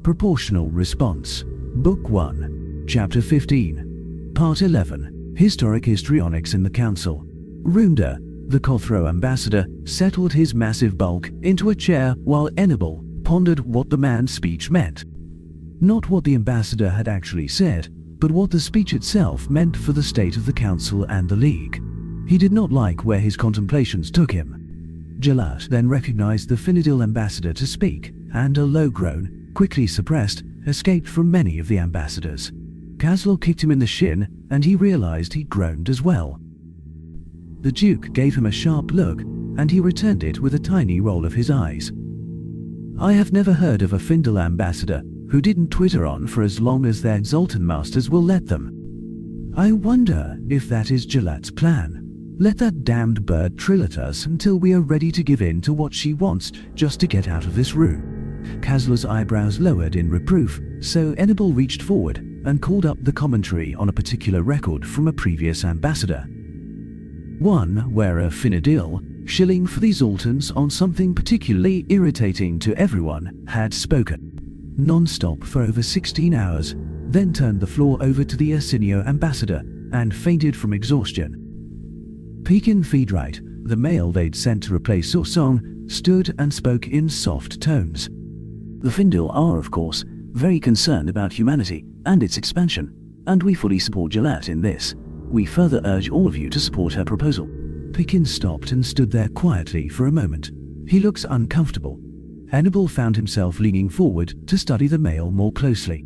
Proportional Response. Book 1, Chapter 15, Part 11, Historic Histrionics in the Council. Runda, the Kothro ambassador, settled his massive bulk into a chair while Enable pondered what the man's speech meant. Not what the ambassador had actually said, but what the speech itself meant for the state of the council and the League. He did not like where his contemplations took him. Jalat then recognized the Finadil ambassador to speak, and a low groan, quickly suppressed, escaped from many of the ambassadors. Kazlor kicked him in the shin, and he realized he groaned as well. The Duke gave him a sharp look, and he returned it with a tiny roll of his eyes. I have never heard of a Findle ambassador who didn't Twitter on for as long as their Zoltan masters will let them. I wonder if that is Jalat's plan. Let that damned bird trill at us until we are ready to give in to what she wants just to get out of this room. Kazlor's eyebrows lowered in reproof, so Enable reached forward and called up the commentary on a particular record from a previous ambassador. One where a Finadil, shilling for the Zoltans on something particularly irritating to everyone, had spoken non-stop for over 16 hours, then turned the floor over to the Ersinio ambassador and fainted from exhaustion. Pekin Fearadhach, the male they'd sent to replace Sorsong, stood and spoke in soft tones. The Findil are, of course, very concerned about humanity and its expansion, and we fully support Jalat in this. We further urge all of you to support her proposal. Pekin stopped and stood there quietly for a moment. He looks uncomfortable. Hannibal found himself leaning forward to study the male more closely.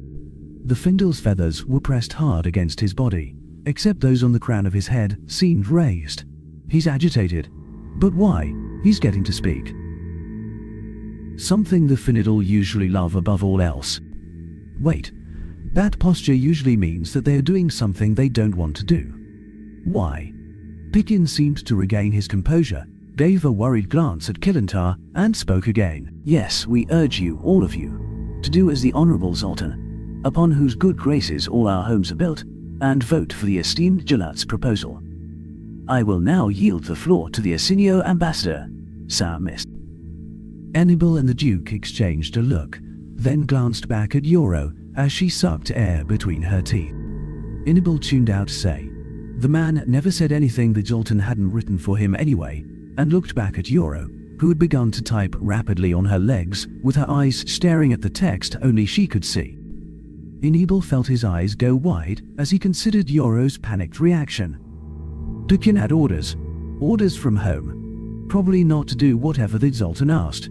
The Findil's feathers were pressed hard against his body, except those on the crown of his head seemed raised. He's agitated. But why? He's getting to speak. Something the Finidal usually love above all else. Wait, that posture usually means that they are doing something they don't want to do. Why? Pekin seemed to regain his composure, gave a worried glance at Kilintar, and spoke again. Yes, we urge you, all of you, to do as the Honorable Zoltan, upon whose good graces all our homes are built, and vote for the esteemed Jalat's proposal. I will now yield the floor to the Ersinio ambassador, Sir Mist. Enable and the Duke exchanged a look, then glanced back at Yoro as she sucked air between her teeth. Enable tuned out to say, the man never said anything that Zoltan hadn't written for him anyway, and looked back at Yoro, who had begun to type rapidly on her legs, with her eyes staring at the text only she could see. Enable felt his eyes go wide as he considered Yoro's panicked reaction. Pekin had orders from home. Probably not to do whatever the Zoltan asked.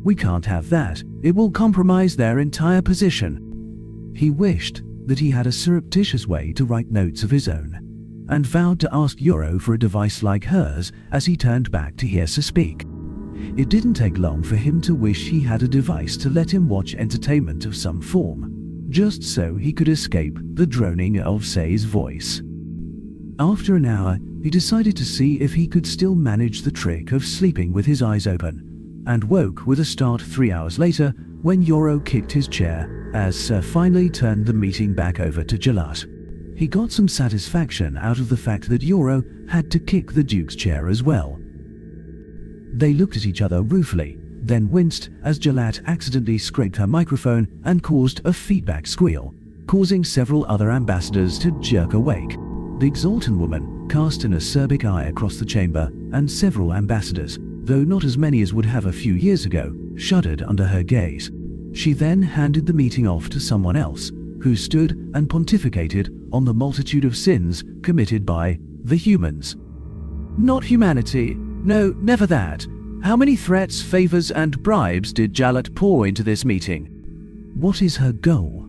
We can't have that, it will compromise their entire position. He wished that he had a surreptitious way to write notes of his own, and vowed to ask Yoro for a device like hers as he turned back to hear her speak. It didn't take long for him to wish he had a device to let him watch entertainment of some form, just so he could escape the droning of Say's voice. After an hour, he decided to see if he could still manage the trick of sleeping with his eyes open, and woke with a start 3 hours later when Yoro kicked his chair as Sir finally turned the meeting back over to Jalat. He got some satisfaction out of the fact that Yoro had to kick the Duke's chair as well. They looked at each other ruefully, then winced as Jalat accidentally scraped her microphone and caused a feedback squeal, causing several other ambassadors to jerk awake. The Zoltan woman cast an acerbic eye across the chamber, and several ambassadors, though not as many as would have a few years ago, shuddered under her gaze. She then handed the meeting off to someone else, who stood and pontificated on the multitude of sins committed by the humans. Not humanity. No, never that. How many threats, favors, and bribes did Jalat pour into this meeting? What is her goal?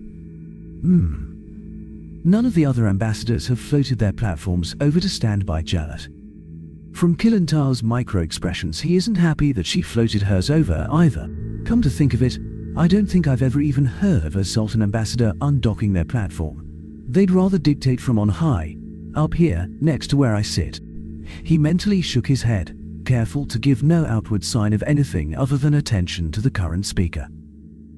None of the other ambassadors have floated their platforms over to stand by Jalat. From Kilintar's micro-expressions, he isn't happy that she floated hers over either. Come to think of it, I don't think I've ever even heard of a Zoltan ambassador undocking their platform. They'd rather dictate from on high, up here, next to where I sit. He mentally shook his head, careful to give no outward sign of anything other than attention to the current speaker.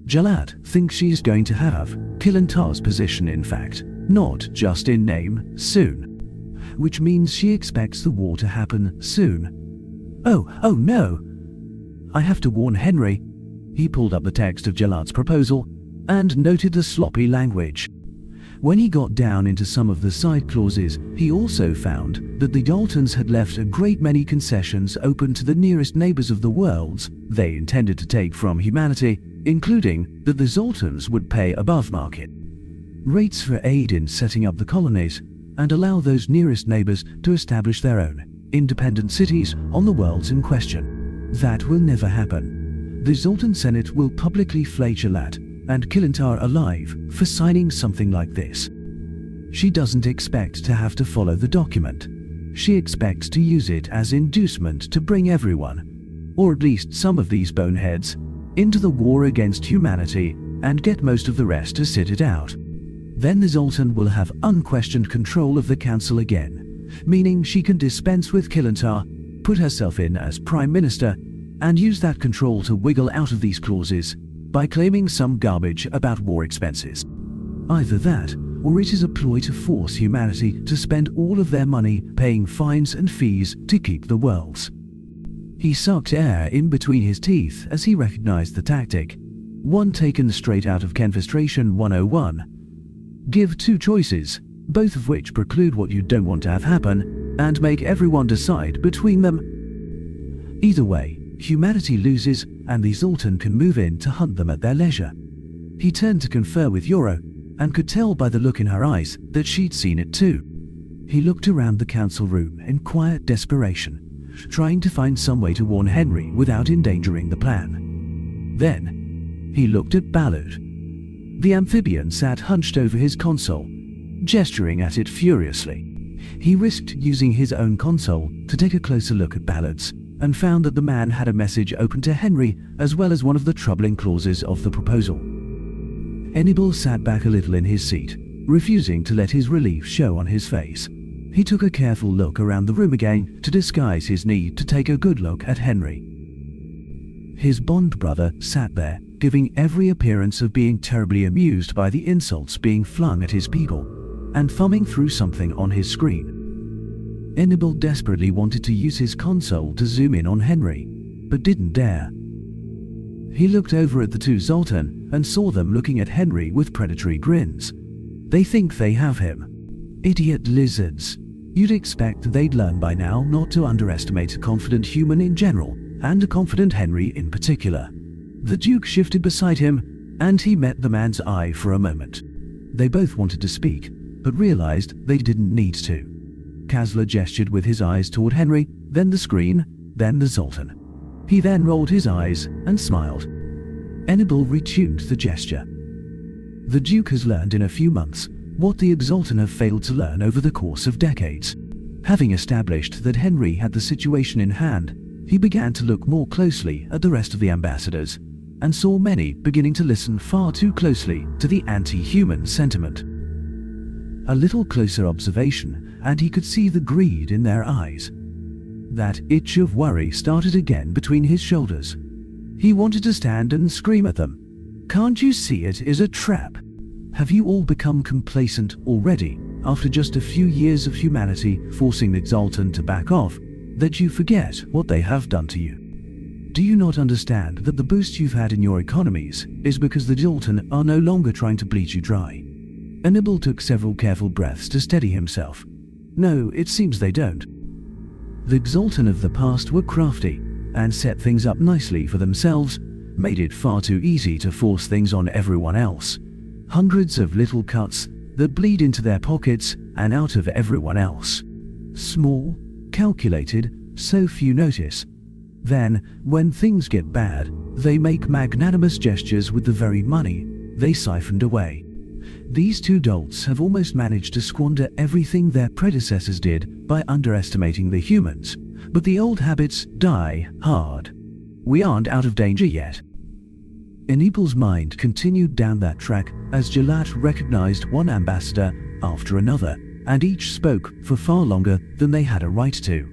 Jalat thinks she's going to have Kilintar's position, in fact, not just in name, soon. Which means she expects the war to happen soon. Oh no! I have to warn Henry. He pulled up the text of Jalat's proposal. and noted the sloppy language. When he got down into some of the side clauses, he also found that the Daltons had left a great many concessions open to the nearest neighbors of the worlds they intended to take from humanity, including that the Zoltans would pay above market rates for aid in setting up the colonies and allow those nearest neighbors to establish their own independent cities on the worlds in question. That will never happen. The Zoltan Senate will publicly flay Jalat and Kilintar alive for signing something like this. She doesn't expect to have to follow the document. She expects to use it as inducement to bring everyone, or at least some of these boneheads, into the war against humanity and get most of the rest to sit it out. Then the Zoltan will have unquestioned control of the council again, meaning she can dispense with Kilintar, put herself in as Prime Minister, and use that control to wiggle out of these clauses by claiming some garbage about war expenses. Either that, or it is a ploy to force humanity to spend all of their money paying fines and fees to keep the worlds. He sucked air in between his teeth as he recognized the tactic, one taken straight out of Kenfestration 101. Give two choices, both of which preclude what you don't want to have happen, and make everyone decide between them. Either way, humanity loses, and the Zoltan can move in to hunt them at their leisure. He turned to confer with Yoro, and could tell by the look in her eyes that she'd seen it too. He looked around the council room in quiet desperation, trying to find some way to warn Henry without endangering the plan. Then, he looked at Ballard. The amphibian sat hunched over his console, gesturing at it furiously. He risked using his own console to take a closer look at Ballard's, and found that the man had a message open to Henry as well as one of the troubling clauses of the proposal. Enibel sat back a little in his seat, refusing to let his relief show on his face. He took a careful look around the room again to disguise his need to take a good look at Henry. His Bond brother sat there, giving every appearance of being terribly amused by the insults being flung at his people, and thumbing through something on his screen. Enibel desperately wanted to use his console to zoom in on Henry, but didn't dare. He looked over at the two Zoltan and saw them looking at Henry with predatory grins. They think they have him. Idiot lizards. You'd expect they'd learn by now not to underestimate a confident human in general, and a confident Henry in particular. The Duke shifted beside him, and he met the man's eye for a moment. They both wanted to speak, but realized they didn't need to. Kasler gestured with his eyes toward Henry, then the screen, then the Zoltan. He then rolled his eyes and smiled. Enibel retuned the gesture. The Duke has learned in a few months what the Exaltan have failed to learn over the course of decades. Having established that Henry had the situation in hand, he began to look more closely at the rest of the ambassadors, and saw many beginning to listen far too closely to the anti-human sentiment. A little closer observation, and he could see the greed in their eyes. That itch of worry started again between his shoulders. He wanted to stand and scream at them. Can't you see it is a trap? Have you all become complacent already, after just a few years of humanity forcing the Exaltan to back off, that you forget what they have done to you? Do you not understand that the boost you've had in your economies is because the Exaltan are no longer trying to bleed you dry? Enibel took several careful breaths to steady himself. No, it seems they don't. The Exaltan of the past were crafty, and set things up nicely for themselves, made it far too easy to force things on everyone else. Hundreds of little cuts that bleed into their pockets and out of everyone else. Small, calculated, so few notice. Then, when things get bad, they make magnanimous gestures with the very money they siphoned away. These two dolts have almost managed to squander everything their predecessors did by underestimating the humans, but the old habits die hard. We aren't out of danger yet. Enibel's mind continued down that track as Jalat recognized one ambassador after another, and each spoke for far longer than they had a right to.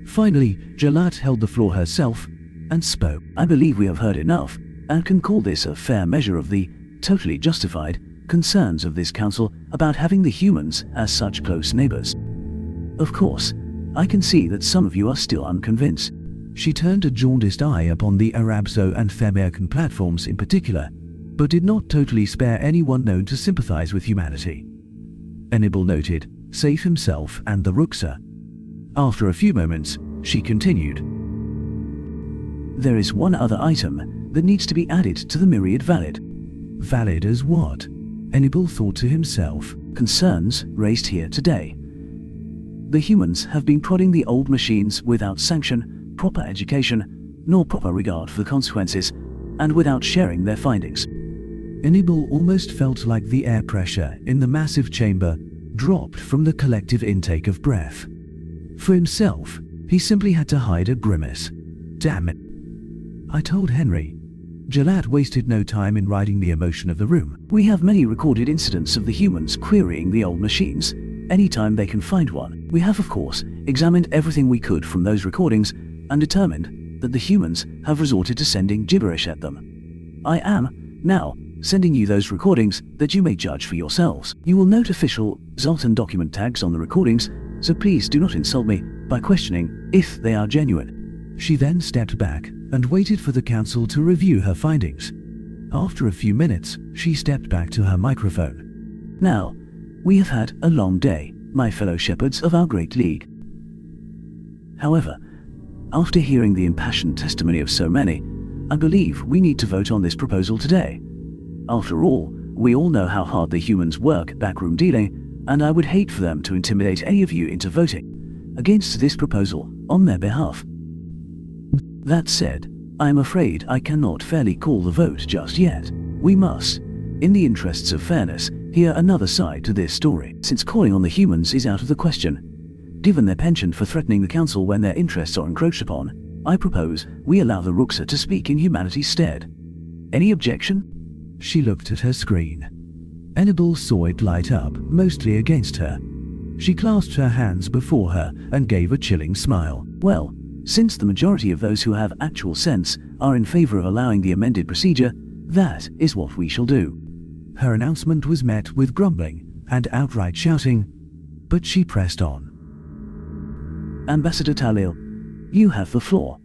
Finally, Jalat held the floor herself and spoke. I believe we have heard enough, and can call this a fair measure of the totally justified concerns of this council about having the humans as such close neighbors. Of course, I can see that some of you are still unconvinced. She turned a jaundiced eye upon the Arabzo and Fairmercan platforms in particular. but did not totally spare anyone known to sympathize with humanity. Enibel noted, save himself and the Ruxa. After a few moments, she continued. There is one other item that needs to be added to the myriad valid. Valid as what? Enibel thought to himself. Concerns raised here today. The humans have been prodding the old machines without sanction, proper education, nor proper regard for the consequences, and without sharing their findings. Enibel almost felt like the air pressure in the massive chamber dropped from the collective intake of breath. For himself, he simply had to hide a grimace. Damn it. I told Henry. Jalad wasted no time in riding the emotion of the room. We have many recorded incidents of the humans querying the old machines, anytime they can find one. We have, of course, examined everything we could from those recordings and determined that the humans have resorted to sending gibberish at them. I am, now, sending you those recordings that you may judge for yourselves. You will note official Zoltan document tags on the recordings, so please do not insult me by questioning if they are genuine. She then stepped back and waited for the council to review her findings. After a few minutes, she stepped back to her microphone. Now, we have had a long day, my fellow shepherds of our great league. However, after hearing the impassioned testimony of so many, I believe we need to vote on this proposal today. After all, we all know how hard the humans work backroom dealing, and I would hate for them to intimidate any of you into voting against this proposal on their behalf. That said, I am afraid I cannot fairly call the vote just yet. We must, in the interests of fairness, hear another side to this story. Since calling on the humans is out of the question, given their penchant for threatening the council when their interests are encroached upon, I propose we allow the Ruxa to speak in humanity's stead. Any objection? She looked at her screen. Enibel saw it light up, mostly against her. She clasped her hands before her and gave a chilling smile. Well, since the majority of those who have actual sense are in favor of allowing the amended procedure, that is what we shall do. Her announcement was met with grumbling and outright shouting, but she pressed on. Ambassador Talil, you have the floor.